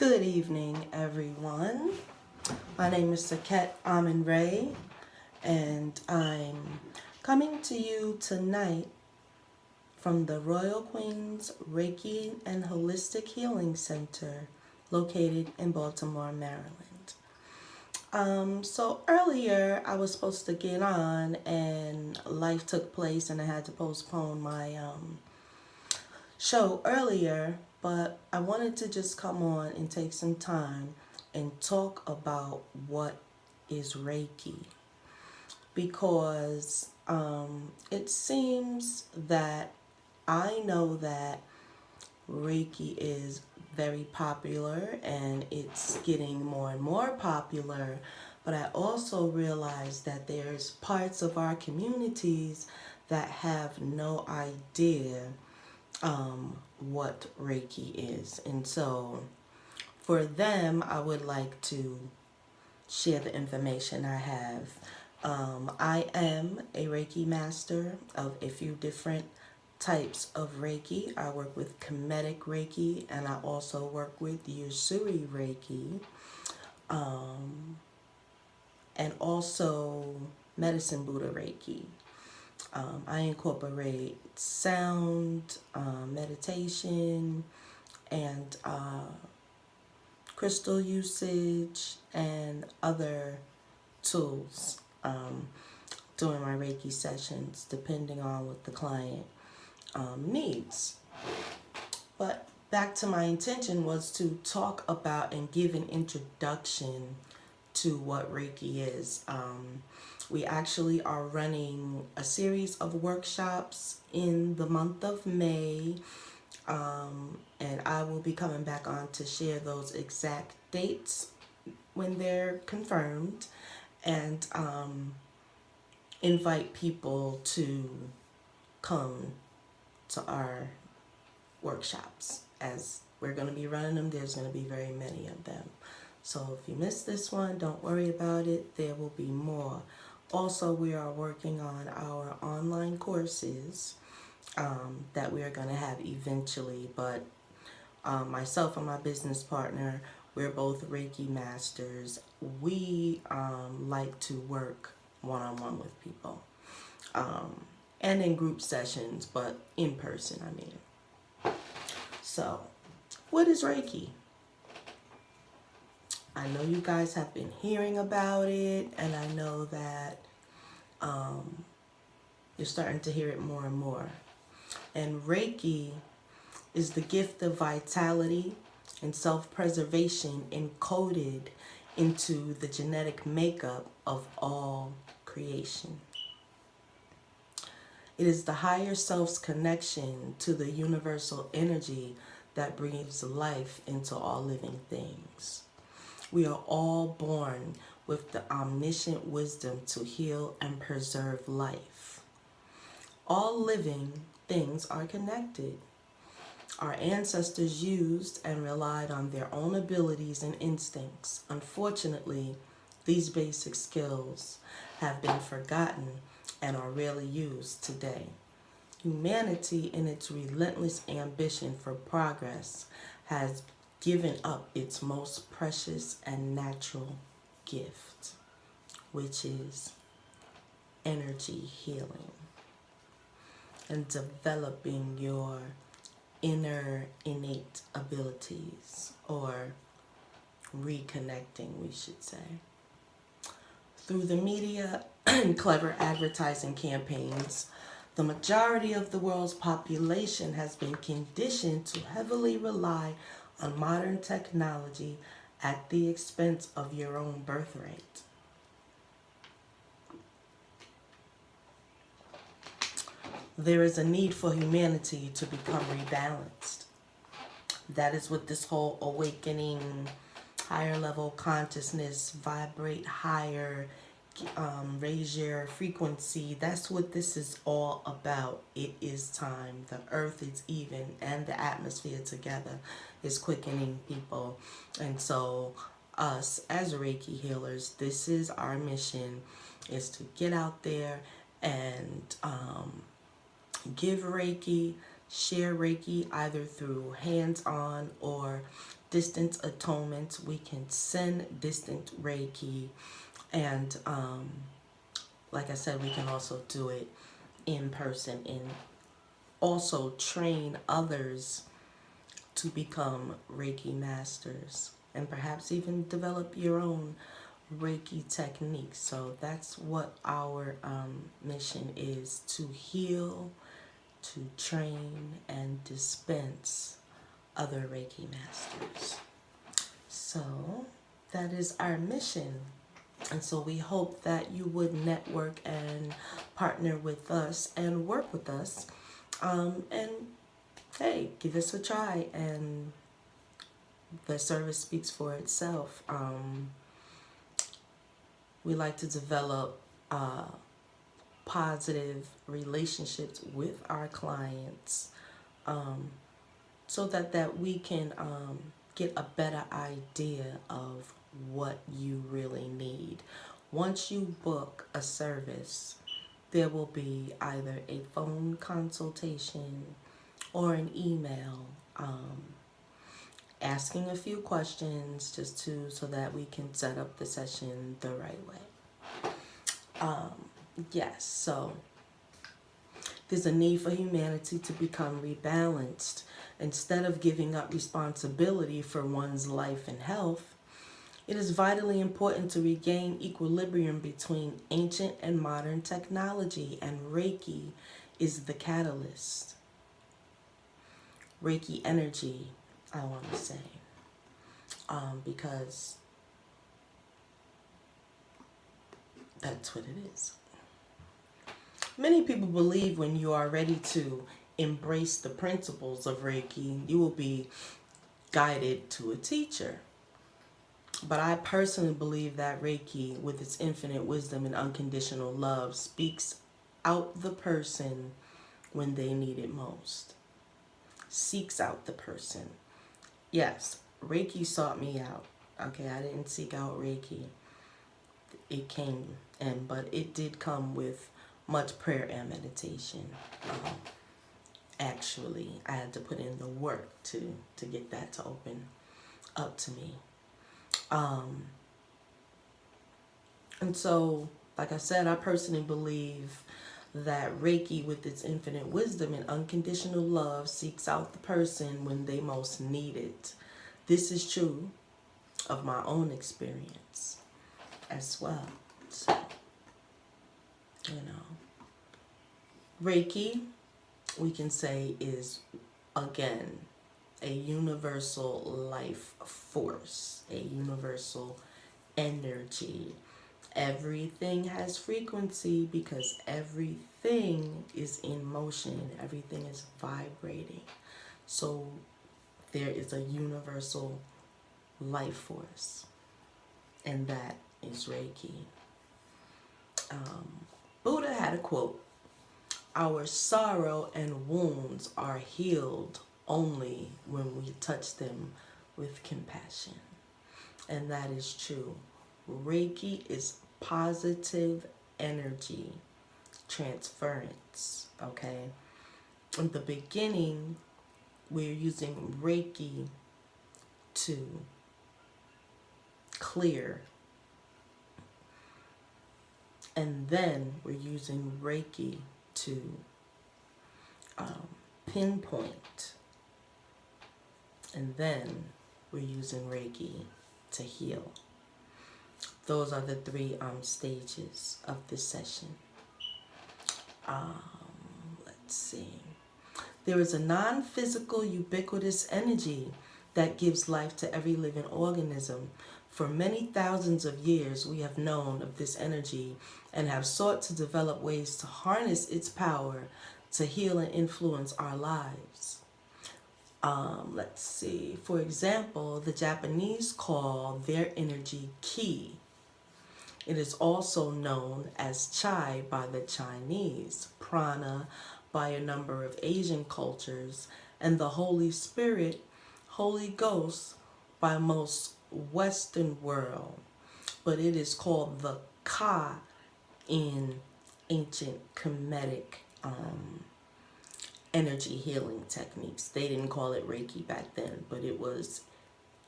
Good evening, everyone. My name is Saket Amin Ray, and I'm coming to you tonight from the Royal Queen's Reiki and Holistic Healing Center located in Baltimore, Maryland. So earlier I was supposed to get on, and life took place, and I had to postpone my show earlier, but I wanted to just come on and take some time and talk about what is Reiki, because it seems that I know that Reiki is very popular and it's getting more and more popular, but I also realize that there's parts of our communities that have no idea what Reiki is. And so for them, I would like to share the information I have. I am a Reiki master of a few different types of Reiki. I work with Kemetic Reiki, and I also work with Usui Reiki, and also Medicine Buddha Reiki. I incorporate sound, meditation, and crystal usage and other tools during my Reiki sessions, depending on what the client needs. But back to my intention was to talk about and give an introduction to what Reiki is. We actually are running a series of workshops in the month of May, and I will be coming back on to share those exact dates when they're confirmed, and invite people to come to our workshops. As we're going to be running them, there's going to be very many of them. So if you missed this one, don't worry about it. There will be more. Also, we are working on our online courses that we are going to have eventually. But myself and my business partner, we're both Reiki masters. We like to work one-on-one with people. And in group sessions, but in person, I mean. So, what is Reiki? I know you guys have been hearing about it, and I know that you're starting to hear it more and more. And Reiki is the gift of vitality and self-preservation encoded into the genetic makeup of all creation. It is the higher self's connection to the universal energy that breathes life into all living things. We are all born with the omniscient wisdom to heal and preserve life. All living things are connected. Our ancestors used and relied on their own abilities and instincts. Unfortunately, these basic skills have been forgotten and are rarely used today. Humanity, in its relentless ambition for progress, has given up its most precious and natural gift, which is energy healing and developing your inner innate abilities, or reconnecting, we should say. Through the media and clever advertising campaigns, the majority of the world's population has been conditioned to heavily rely on modern technology at the expense of your own birthright. There is a need for humanity to become rebalanced. That is what this whole awakening, higher level consciousness, vibrate higher, raise your frequency. That's what this is all about. It is time. The earth is even, and the atmosphere together is quickening people. And so us as Reiki healers, this is our mission, is to get out there and give Reiki, share Reiki either through hands-on or distant atonements. We can send distant Reiki. And like I said, we can also do it in person and also train others to become Reiki masters and perhaps even develop your own Reiki techniques. So that's what our mission is: to heal, to train, and dispense other Reiki masters. So that is our mission. And so we hope that you would network and partner with us and work with us. And hey, give us a try, and the service speaks for itself. We like to develop positive relationships with our clients, so that we can get a better idea of what you really need. Once you book a service, there will be either a phone consultation or an email asking a few questions just so that we can set up the session the right way. Yes, so there's a need for humanity to become rebalanced. Instead of giving up responsibility for one's life and health, it is vitally important to regain equilibrium between ancient and modern technology, and Reiki is the catalyst. Reiki energy, I want to say, because that's what it is. Many people believe when you are ready to embrace the principles of Reiki, you will be guided to a teacher. But I personally believe that Reiki, with its infinite wisdom and unconditional love, speaks out the person when they need it most. Seeks out the person. Yes, Reiki sought me out. Okay, I didn't seek out Reiki. It came in, but it did come with much prayer and meditation. Actually, I had to put in the work to get that to open up to me. And so, like I said, I personally believe that Reiki, with its infinite wisdom and unconditional love, seeks out the person when they most need it. This is true of my own experience as well. So, Reiki, we can say, is, again, a universal life force, a universal energy. Everything has frequency because everything is in motion, everything is vibrating. So there is a universal life force, and that is Reiki. Buddha had a quote: "Our sorrow and wounds are healed only when we touch them with compassion." And that is true. Reiki is positive energy transference, okay? In the beginning, we're using Reiki to clear, and then we're using Reiki to pinpoint, and then we're using Reiki to heal. Those are the three stages of this session. Let's see. There is a non-physical, ubiquitous energy that gives life to every living organism. For many thousands of years, we have known of this energy and have sought to develop ways to harness its power to heal and influence our lives. Let's see. For example, the Japanese call their energy ki. It is also known as chai by the Chinese, prana by a number of Asian cultures, and the Holy Spirit, Holy Ghost, by most Western world. But it is called the ka in ancient Kemetic energy healing techniques. They didn't call it Reiki back then, but it was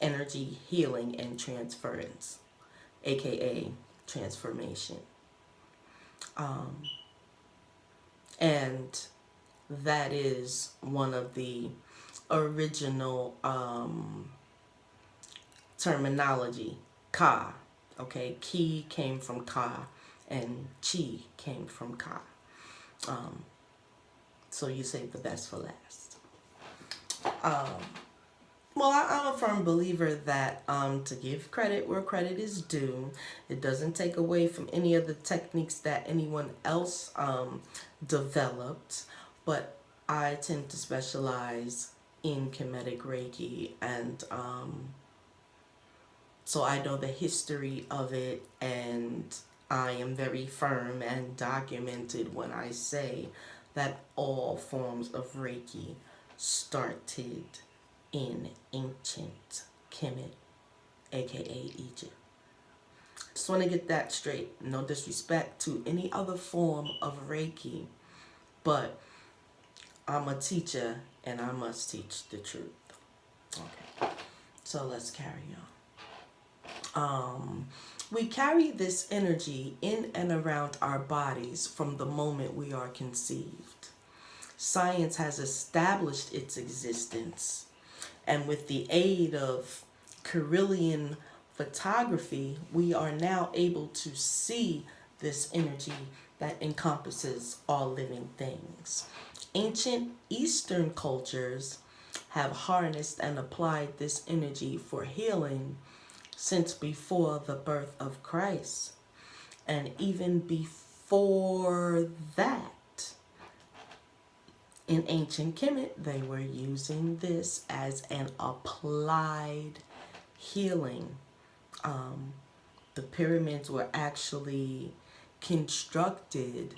energy healing and transference, aka transformation. And that is one of the original terminology, Ka. Okay, Ki came from Ka, and Chi came from Ka. So you save the best for last. Well, I'm a firm believer that to give credit where credit is due, it doesn't take away from any of the techniques that anyone else developed, but I tend to specialize in Kemetic Reiki, and so I know the history of it, and I am very firm and documented when I say that all forms of Reiki started in ancient Kemet, aka Egypt. Just want to get that straight. No disrespect to any other form of Reiki, but I'm a teacher and I must teach the truth. Okay, so let's carry on. We carry this energy in and around our bodies from the moment we are conceived. Science has established its existence, and with the aid of Carillion photography, we are now able to see this energy that encompasses all living things. Ancient Eastern cultures have harnessed and applied this energy for healing since before the birth of Christ. And even before that, in ancient Kemet, they were using this as an applied healing. The pyramids were actually constructed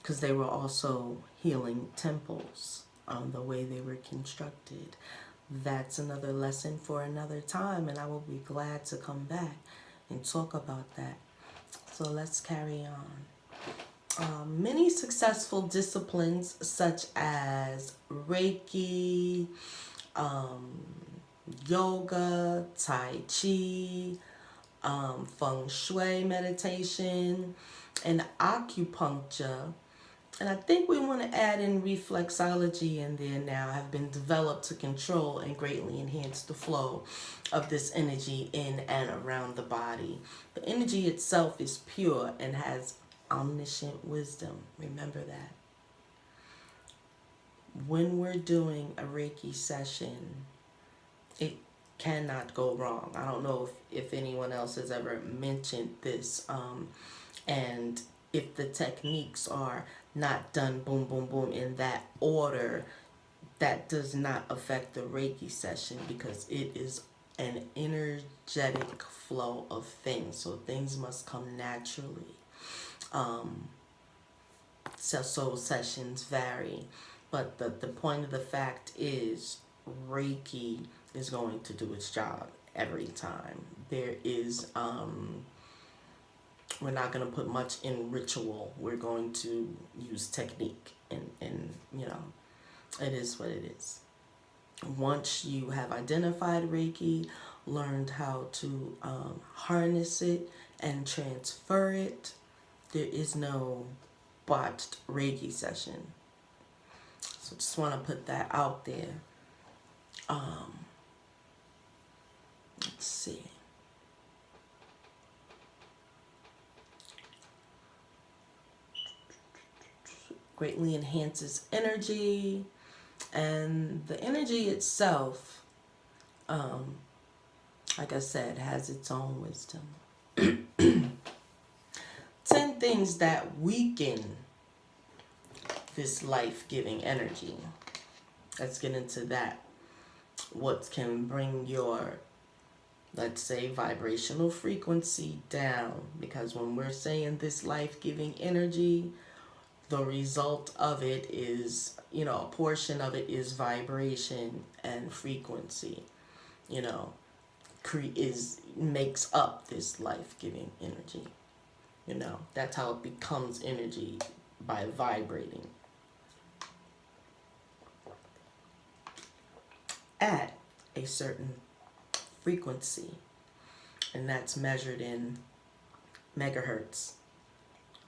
because they were also healing temples, the way they were constructed. That's another lesson for another time, and I will be glad to come back and talk about that. So let's carry on. Many successful disciplines such as Reiki, yoga, Tai Chi, Feng Shui meditation, and acupuncture, and I think we want to add in reflexology in there now, have been developed to control and greatly enhance the flow of this energy in and around the body. The energy itself is pure and has omniscient wisdom. Remember that. When we're doing a Reiki session, it cannot go wrong. I don't know if anyone else has ever mentioned this, and if the techniques are not done boom, boom, boom in that order, that does not affect the Reiki session because it is an energetic flow of things. So things must come naturally. So sessions vary. But the point of the fact is Reiki is going to do its job every time. There is we're not going to put much in ritual. We're going to use technique, and you know, it is what it is. Once you have identified Reiki, learned how to harness it and transfer it, there is no botched Reiki session. So just want to put that out there. Let's see. Greatly enhances energy, and the energy itself, like I said, has its own wisdom. 10 things that weaken this life-giving energy. Let's get into that. What can bring your, let's say, vibrational frequency down? Because when we're saying this life-giving energy, the result of it is, you know, a portion of it is vibration and frequency, you know, makes up this life-giving energy. You know, that's how it becomes energy, by vibrating at a certain frequency, and that's measured in megahertz.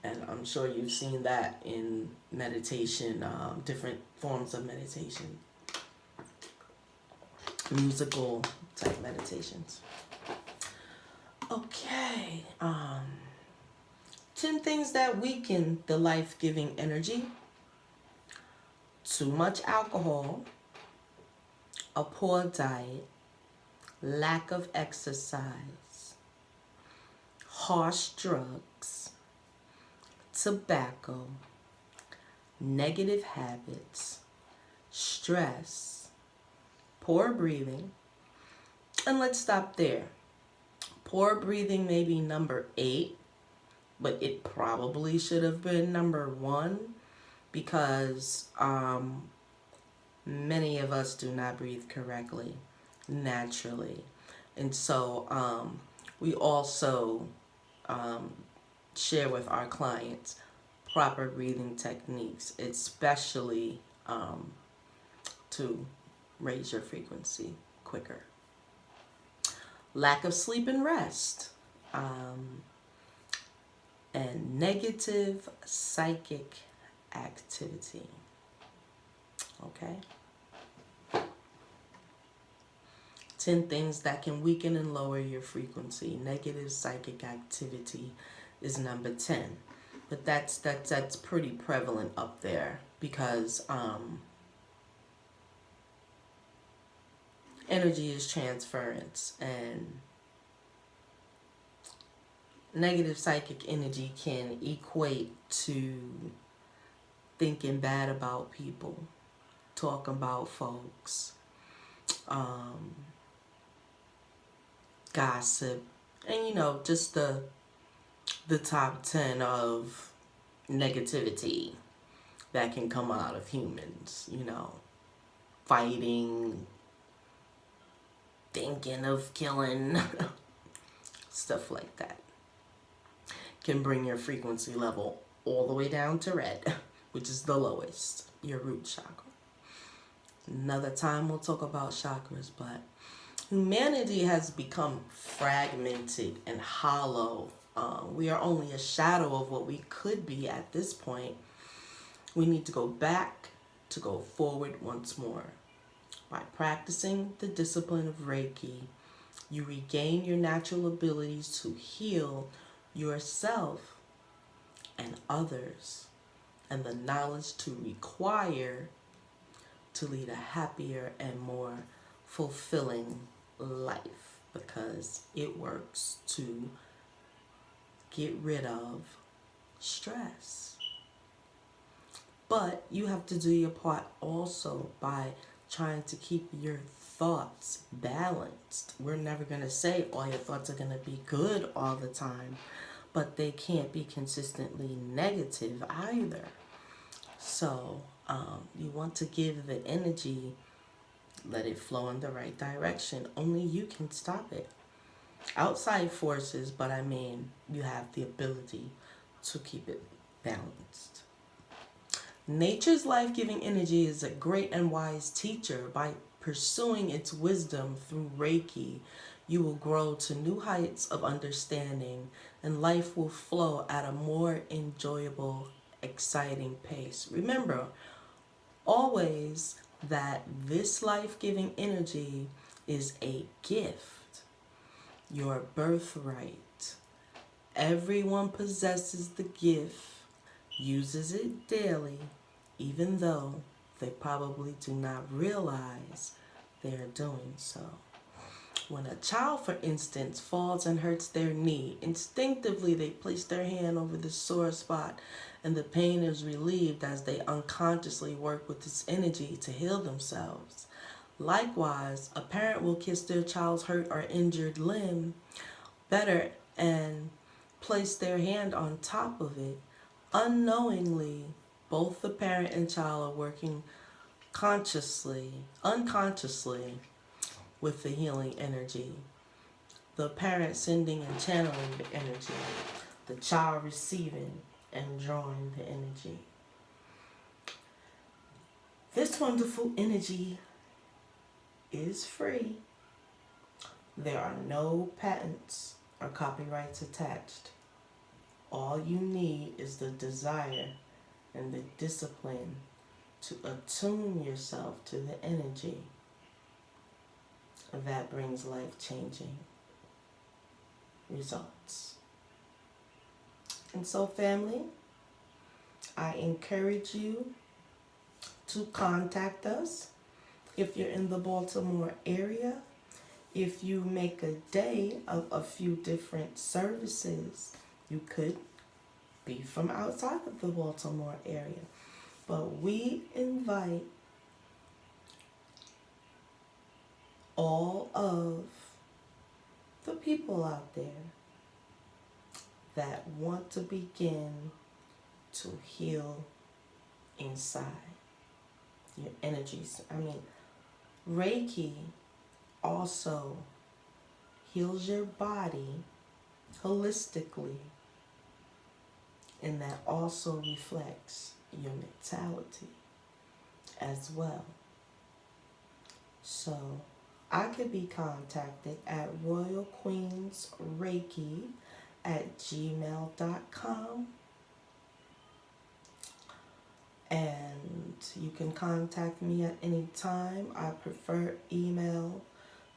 And I'm sure you've seen that in meditation, different forms of meditation, musical type meditations. Okay, 10 things that weaken the life-giving energy. Too much alcohol, a poor diet, lack of exercise, harsh drugs, tobacco, negative habits, stress, poor breathing, and let's stop there. Poor breathing may be number 8, but it probably should have been number 1 because many of us do not breathe correctly, naturally. And so we also share with our clients proper breathing techniques, especially to raise your frequency quicker. Lack of sleep and rest, and negative psychic activity. Okay? 10 things that can weaken and lower your frequency. Negative psychic activity is number 10. But that's pretty prevalent up there because energy is transference, and negative psychic energy can equate to thinking bad about people, talking about folks, gossip, and just the top 10 of negativity that can come out of humans, fighting, thinking of killing, stuff like that can bring your frequency level all the way down to red, which is the lowest, your root chakra. Another time we'll talk about chakras, but humanity has become fragmented and hollow. We are only a shadow of what we could be at this point. We need to go back to go forward once more. By practicing the discipline of Reiki, you regain your natural abilities to heal yourself and others, and the knowledge to require to lead a happier and more fulfilling life, because it works to get rid of stress. But you have to do your part also by trying to keep your thoughts balanced. We're never going to say all your thoughts are going to be good all the time, but they can't be consistently negative either. So you want to give the energy, let it flow in the right direction. Only you can stop it. Outside forces, but you have the ability to keep it balanced. Nature's life-giving energy is a great and wise teacher. By pursuing its wisdom through Reiki, you will grow to new heights of understanding, and life will flow at a more enjoyable, exciting pace. Remember always that this life-giving energy is a gift, your birthright. Everyone possesses the gift, uses it daily, even though they probably do not realize they are doing so. When a child, for instance, falls and hurts their knee, instinctively they place their hand over the sore spot, and the pain is relieved as they unconsciously work with this energy to heal themselves. Likewise, a parent will kiss their child's hurt or injured limb better and place their hand on top of it. Unknowingly, both the parent and child are working unconsciously with the healing energy. The parent sending and channeling the energy, the child receiving and drawing the energy. This wonderful energy is free. There are no patents or copyrights attached. All you need is the desire and the discipline to attune yourself to the energy that brings life-changing results. And so, family, I encourage you to contact us if you're in the Baltimore area. If you make a day of a few different services, you could be from outside of the Baltimore area. But we invite all of the people out there that want to begin to heal inside your energies. Reiki also heals your body holistically, and that also reflects your mentality as well. So I could be contacted at royalqueensreiki@gmail.com, and you can contact me at any time. I prefer email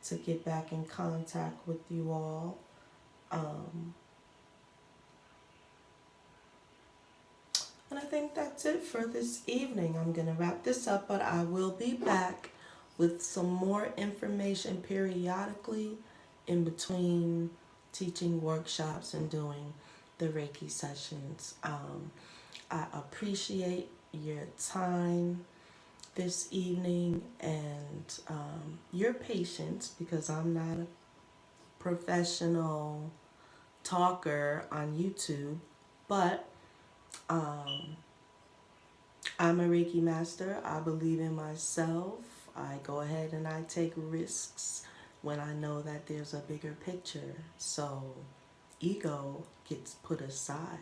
to get back in contact with you all. And I think that's it for this evening. I'm going to wrap this up, but I will be back with some more information periodically in between teaching workshops and doing the Reiki sessions. I appreciate your time this evening and your patience, because I'm not a professional talker on YouTube, but I'm a Reiki master. I believe in myself. I go ahead and I take risks when I know that there's a bigger picture. So ego gets put aside,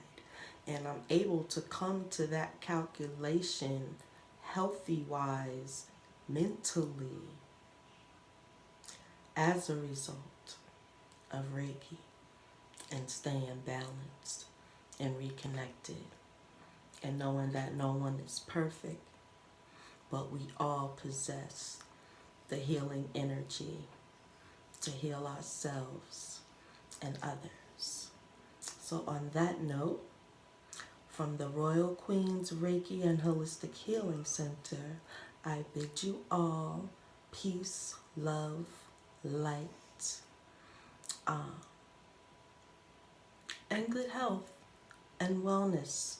and I'm able to come to that calculation healthy-wise, mentally, as a result of Reiki and staying balanced and reconnected, and knowing that no one is perfect, but we all possess the healing energy to heal ourselves and others. So on that note, from the Royal Queens Reiki and Holistic Healing Center, I bid you all peace, love, light, and good health and wellness.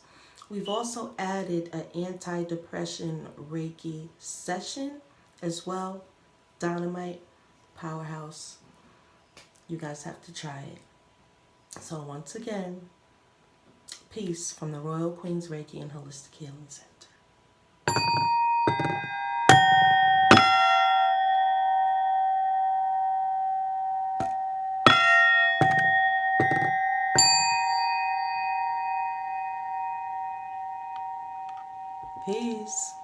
We've also added an anti-depression Reiki session as well. Dynamite, powerhouse. You guys have to try it. So once again, peace from the Royal Queens Reiki and Holistic Healing Center. Peace.